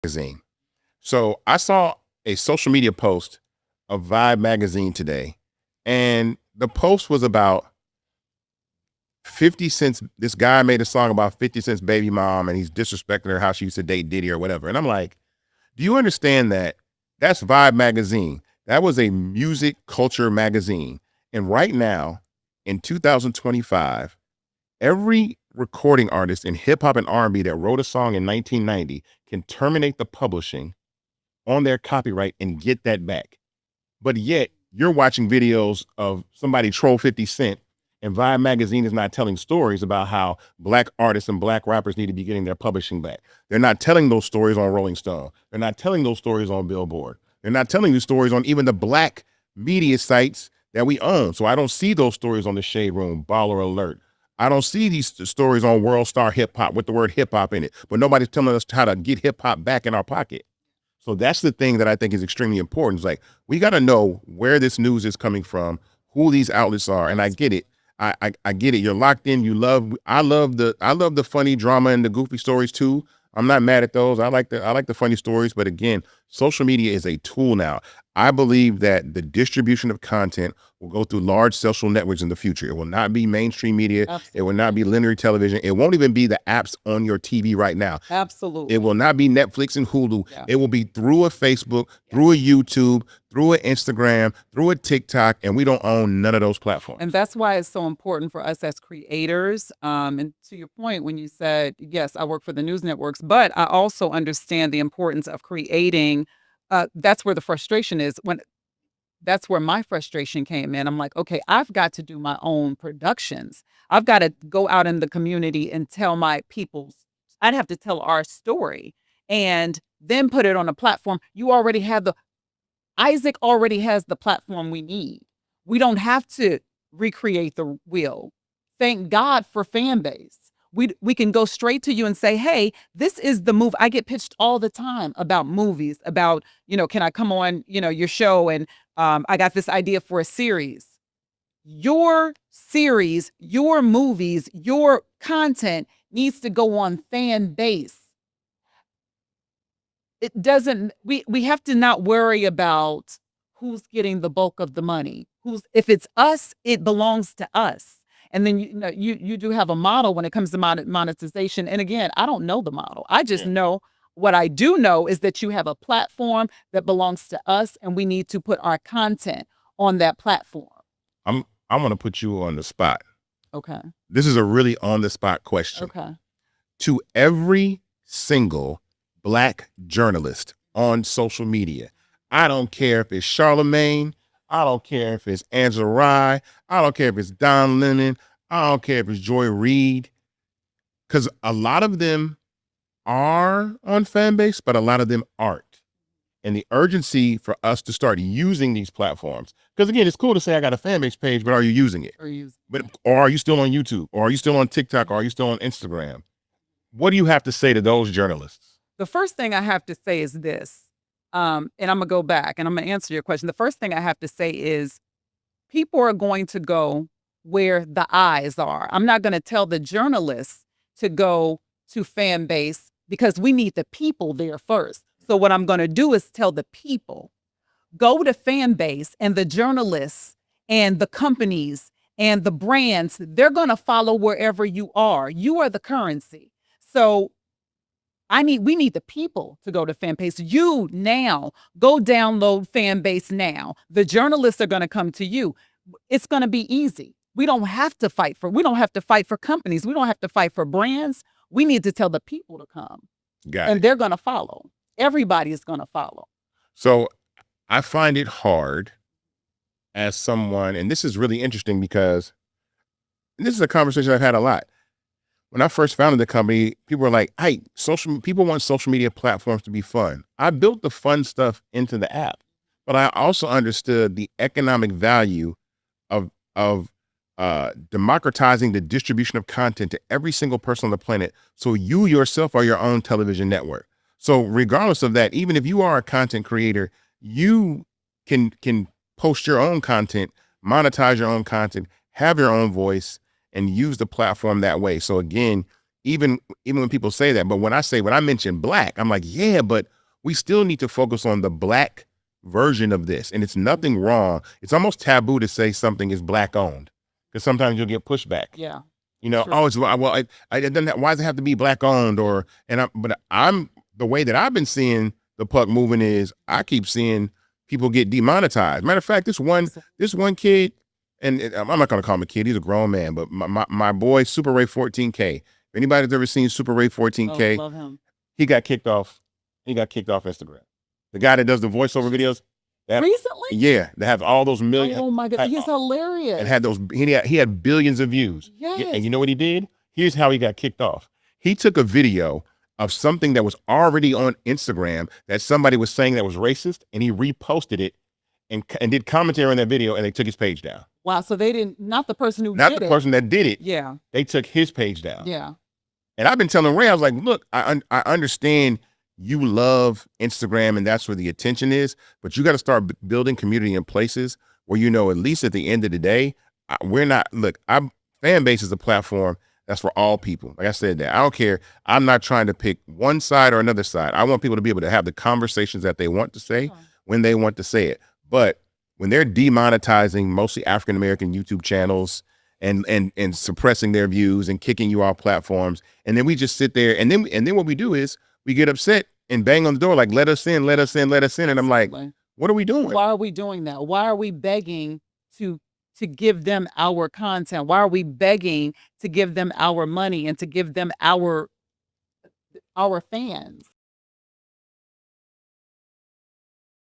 Magazine. So I saw a social media post of Vibe magazine today, and the post was about 50 Cent's. This guy made a song about 50 Cent's baby mom, and he's disrespecting her how she used to date Diddy or whatever. And I'm like, do you understand that that's Vibe magazine? That was a music culture magazine. And right now, in 2025, every recording artist in hip hop and R&B that wrote a song in 1990 can terminate the publishing on their copyright and get that back. But yet you're watching videos of somebody troll 50 Cent, and Vibe magazine is not telling stories about how black artists and black rappers need to be getting their publishing back. They're not telling those stories on Rolling Stone. They're not telling those stories on Billboard. They're not telling these stories on even the black media sites that we own. So I don't see those stories on the Shade Room, Baller Alert. I don't see these stories on World Star Hip Hop with the word hip hop in it, but nobody's telling us how to get hip hop back in our pocket. So that's the thing that I think is extremely important. It's like, we got to know where this news is coming from, who these outlets are. And I get it. I get it. You're locked in. I love the funny drama and the goofy stories too. I'm not mad at those. I like the funny stories. But again, social media is a tool now. I believe that the distribution of content will go through large social networks in the future. It will not be mainstream media. Absolutely. It will not be linear television. It won't even be the apps on your TV right now. Absolutely. It will not be Netflix and Hulu. Yeah. It will be through a Facebook, through a YouTube, through an Instagram, through a TikTok, and we don't own none of those platforms. And that's why it's so important for us as creators. And to your point, when you said, yes, I work for the news networks, but I also understand the importance of creating. That's where the frustration is. That's where my frustration came in. I'm like, okay, I've got to do my own productions. I've got to go out in the community and tell my people's, I'd have to tell our story and then put it on a platform. Isaac already has the platform we need. We don't have to recreate the wheel. Thank God for Fanbase. We can go straight to you and say, hey, this is the move. I get pitched all the time about movies, about, can I come on, your show? And I got this idea for a series. Your series, your movies, your content needs to go on Fanbase. It doesn't, we have to not worry about who's getting the bulk of the money. If it's us, it belongs to us. And then you do have a model when it comes to monetization. And again, I don't know the model. I just know what I do know is that you have a platform that belongs to us, and we need to put our content on that platform. I'm going to put you on the spot. Okay. This is a really on the spot question. Okay. To every single black journalist on social media, I don't care if it's Charlemagne, I don't care if it's Angela Rye, I don't care if it's Don Lennon, I don't care if it's Joy Reid, because a lot of them are on Fanbase, but a lot of them aren't. And the urgency for us to start using these platforms, because again, it's cool to say I got a Fanbase page, but are you using it? Or are you still on YouTube? Or are you still on TikTok? Or are you still on Instagram? What do you have to say to those journalists? The first thing I have to say is this, and I'm going to go back and I'm going to answer your question. The first thing I have to say is people are going to go where the eyes are. I'm not going to tell the journalists to go to Fanbase because we need the people there first. So what I'm going to do is tell the people, go to Fanbase, and the journalists and the companies and the brands, they're going to follow wherever you are. You are the currency. So we need the people to go to Fanbase. You now go download Fanbase now. The journalists are going to come to you. It's going to be easy. We don't have to fight for companies. We don't have to fight for brands. We need to tell the people to come. And they're going to follow. Everybody is going to follow. So I find it hard as someone, and this is really interesting because this is a conversation I've had a lot. When I first founded the company, people were like, hey, people want social media platforms to be fun. I built the fun stuff into the app, but I also understood the economic value of democratizing the distribution of content to every single person on the planet. So you yourself are your own television network. So regardless of that, even if you are a content creator, you can post your own content, monetize your own content, have your own voice, and use the platform that way. So again, even when people say that. But when I mention black, I'm like, yeah, but we still need to focus on the black version of this. And it's nothing wrong. It's almost taboo to say something is black owned because sometimes you'll get pushback. Yeah. You know, True. oh, it's well, it doesn't have, why does it have to be black owned but I'm the way that I've been seeing the puck moving is I keep seeing people get demonetized. Matter of fact, this one kid, and I'm not gonna call him a kid, he's a grown man, but my boy Super Ray 14K. If anybody's ever seen Super Ray 14K, love him. he got kicked off. He got kicked off Instagram. The guy that does the voiceover videos. Recently? Yeah, that has all those million. Oh my God, he's hilarious. And had those. He had billions of views. Yes. And you know what he did? Here's how he got kicked off. He took a video of something that was already on Instagram that somebody was saying that was racist, and he reposted it and did commentary on that video, and they took his page down. Wow. So they didn't, not the person who Not did the it. person that did it. Yeah. They took his page down. Yeah. And I've been telling Ray, I was like, look, I understand you love Instagram and that's where the attention is, but you got to start building community in places where, you know, at least at the end of the day, Fanbase is a platform that's for all people. Like I said, that I don't care. I'm not trying to pick one side or another side. I want people to be able to have the conversations that they want to say when they want to say it. But when they're demonetizing mostly African-American YouTube channels and suppressing their views and kicking you off platforms, and then we just sit there and then what we do is we get upset and bang on the door like, let us in, let us in, let us in. And I'm like, what are we doing? Why are we doing that? Why are we begging to give them our content? Why are we begging to give them our money and to give them our fans?